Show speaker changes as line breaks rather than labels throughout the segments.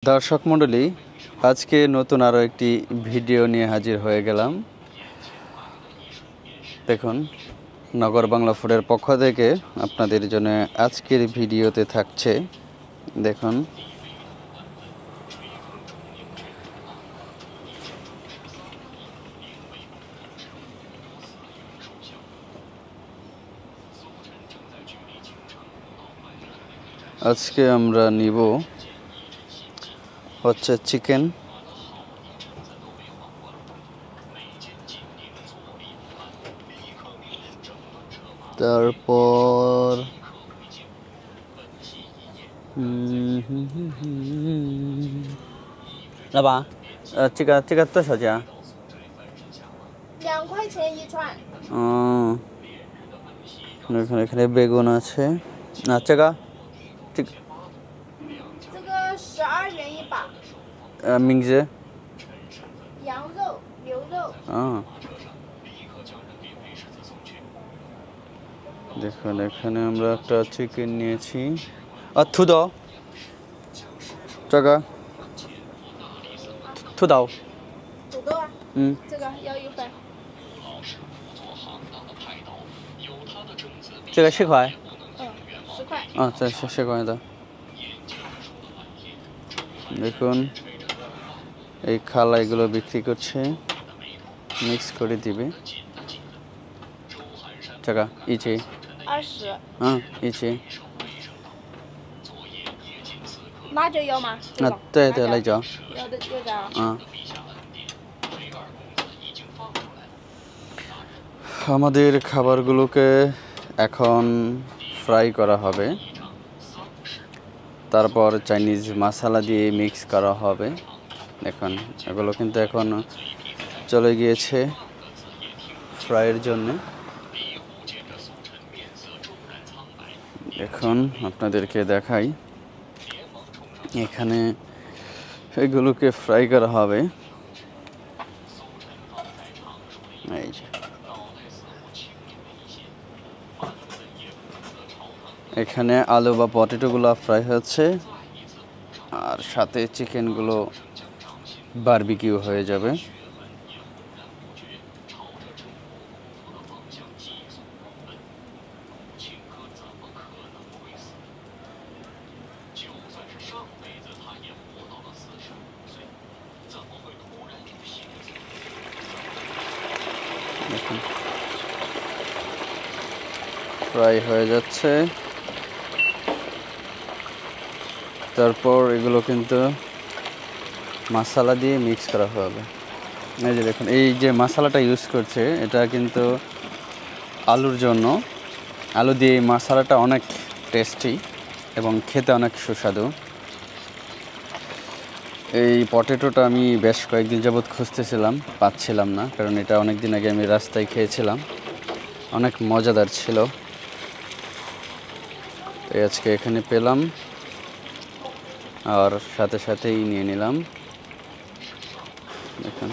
দর্শক মণ্ডলী, আজকে নতুন আরও একটি ভিডিও নিয়ে হাজির হয়ে গেলাম। দেখুন, নগর বাংলা ফুডের পক্ষ থেকে আপনাদের জন্য আজকের ভিডিওতে থাকছে, দেখুন আজকে আমরা নিব হচ্ছে চিকেন, তারপর লাবা চিকা তো সাজা
2块钱一串。
এখানে বেগুন আছে। আচ্ছা গা
这个12元一把。
名字
羊肉、牛肉。
দেখুন, এখানে আমরা একটা চিকেন নিয়েছি। আর থু দাও, টাকা থু দাও।
土豆啊。这个要1份。
这个10块。
10块。
这是10块的。দেখুন, এই খালা এগুলো বিক্রি করছে, মিক্স করে দিবে। টাকা ইচে
20。
一起。
辣椒要吗？
对对，来椒。
要的有的。
আমাদের খাবারগুলোকে এখন ফ্রাই করা হবে, তারপর চাইনিজ মশলা দিয়ে মিক্স করা হবে। দেখুন, এগুলো কিন্তু এখন চলে গিয়েছে ফ্রাইয়ের জন্য। এখন আপনাদেরকে দেখাই, এখানে এগুলোকে ফ্রাই করা হবে। এই যে এখানে আলু বা পটেটোগুলো ফ্রাই হচ্ছে, আর সাথে চিকেনগুলো বারবিকিউ হয়ে যাবে। ফ্রাই হয়ে যাচ্ছে, তারপর এগুলো কিন্তু মশলা দিয়ে মিক্স করা হবে। এই যে দেখুন, এই যে মশলাটা ইউজ করছে এটা কিন্তু আলুর জন্য। আলু দিয়ে এই মশলাটা অনেক টেস্টি এবং খেতে অনেক সুস্বাদু। এই পটেটোটা আমি বেশ কয়েকদিন যাবৎ খুঁজতেছিলাম, পাচ্ছিলাম না, কারণ এটা অনেক দিন আগে আমি রাস্তায় খেয়েছিলাম, অনেক মজাদার ছিল। তাই আজকে এখানে পেলাম আর সাথে সাথেই নিয়ে নিলাম। দেখুন,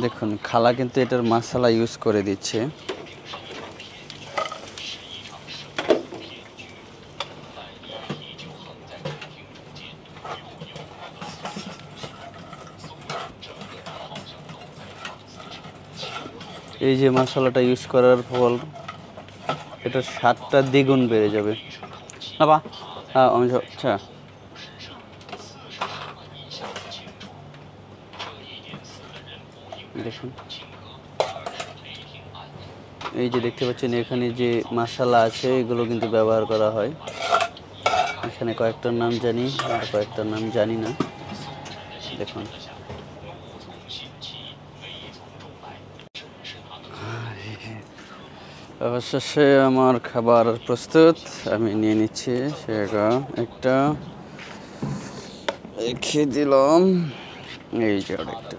দেখুন খালা কিন্তু এটার মশলা ইউজ করে দিচ্ছে। এই যে মশলাটা ইউজ করার ফল এটার স্বাদটা দ্বিগুণ বেড়ে যাবে। বাবা আচ্ছা, দেখুন এই যে দেখতে পাচ্ছেন এখানে যে মশলা আছে এগুলো কিন্তু ব্যবহার করা হয়। এখানে কয়েকটার নাম জানি আর কয়েকটার নাম জানি না। দেখুন, অবশেষে আমার খাবার প্রস্তুত, আমি নিয়ে নিচ্ছি। সেটা একটা রেখে দিলাম, এই যে আরেকটা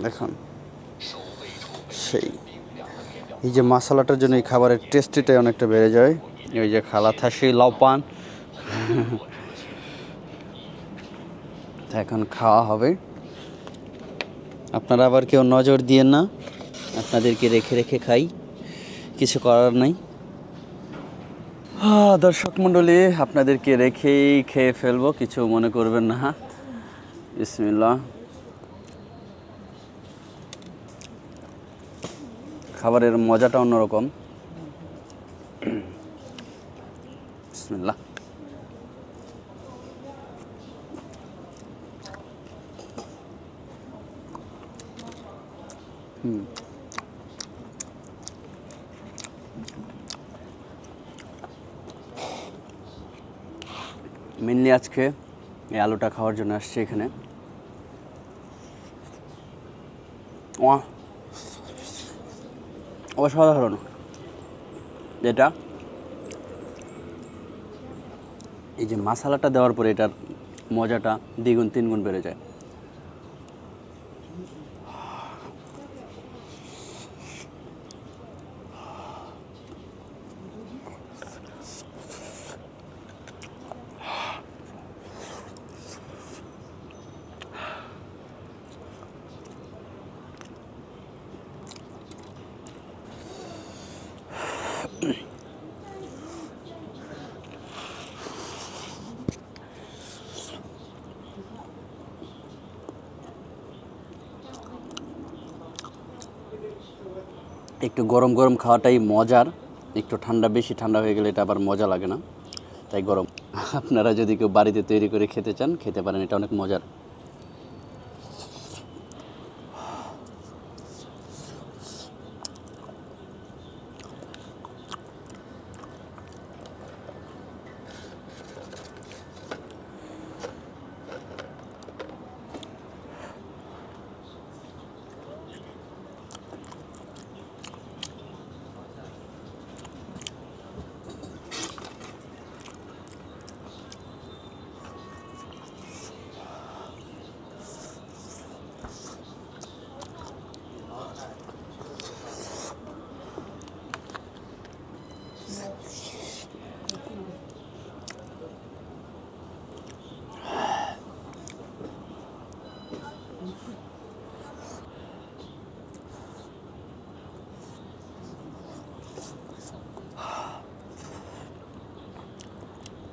দেখুন, সেই এই যে মশলাটার জন্য এই খাবারের টেস্টিটাই অনেকটা বেড়ে যায়। ওই যে খালা থাসি লাউ পান এখন খাওয়া হবে। আপনারা আবার কেউ নজর দিয়েন না, আপনাদেরকে রেখে রেখে খাই, কিছু করার নাই। দর্শক মণ্ডলী, আপনাদেরকে রেখেই খেয়ে ফেলবো, কিছু মনে করবেন না। বিসমিল্লাহ। খাবারের মজাটা অন্যরকম। বিসমিল্লাহ। মেনলি আজকে এই আলুটা খাওয়ার জন্য আসছি এখানে। অসাধারণ। যেটা এই যে মশলাটা দেওয়ার পরে এটার মজাটা দ্বিগুণ তিনগুণ বেড়ে যায়। একটু গরম গরম খাওয়াটাই মজার, একটু ঠান্ডা বেশি ঠান্ডা হয়ে গেলে এটা আবার মজা লাগে না, তাই গরম। আপনারা যদি কেউ বাড়িতে তৈরি করে খেতে চান খেতে পারেন, এটা অনেক মজার।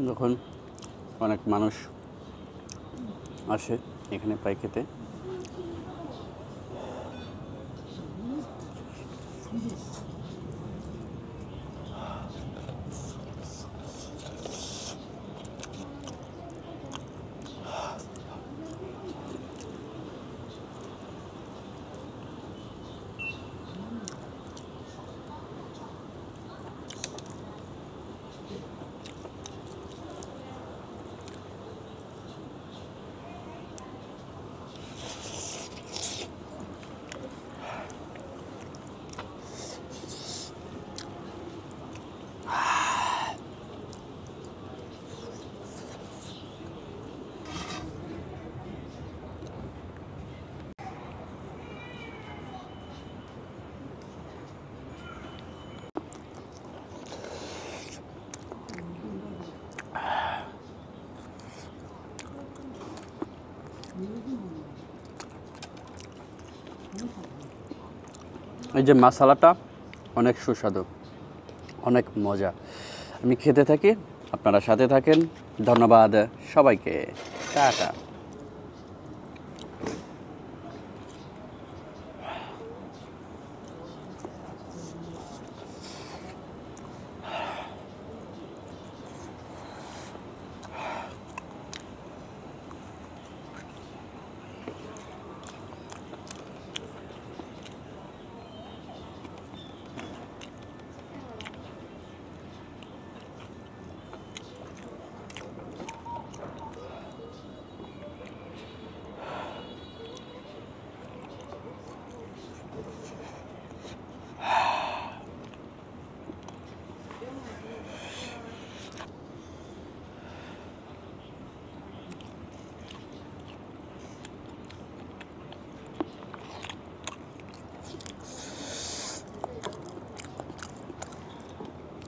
যখন অনেক মানুষ আসে এখানে পাই খেতে, এই যে মশলাটা অনেক সুস্বাদু, অনেক মজা। আমি খেতে থাকি, আপনারা সাথে থাকেন। ধন্যবাদ সবাইকে, টাটা।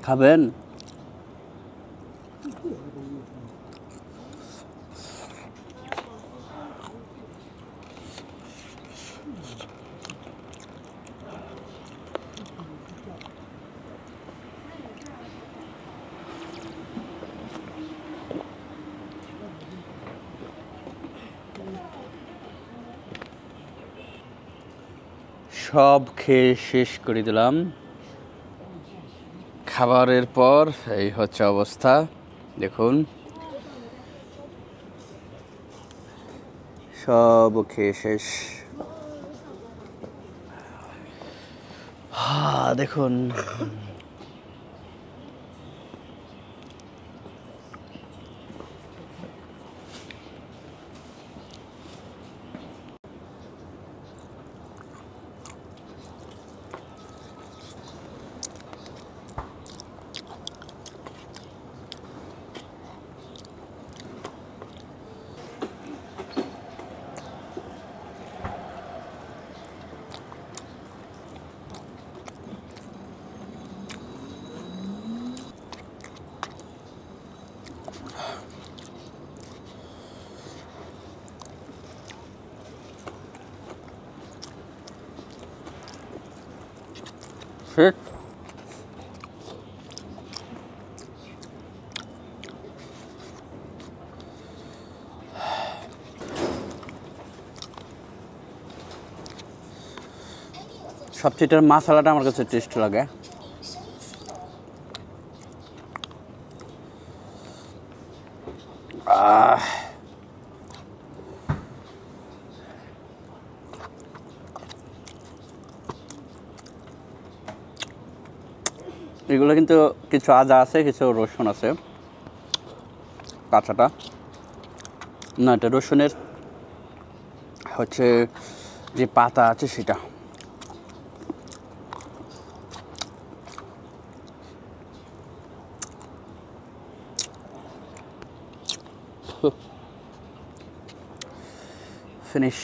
খাবেন? সব খেয়ে শেষ করে দিলাম। খাবারের পর এই হচ্ছে অবস্থা, দেখুন সব খেয়ে শেষ। দেখুন শেষ। সবচেয়ে এটার মশলাটা আমার কাছে টেস্ট লাগে। এগুলো কিন্তু কিছু আদা আছে, কিছু রসুন আছে কাঁচাটা। না, এটা রসুনের হচ্ছে যে পাতা আছে সেটা। ফিনিশ।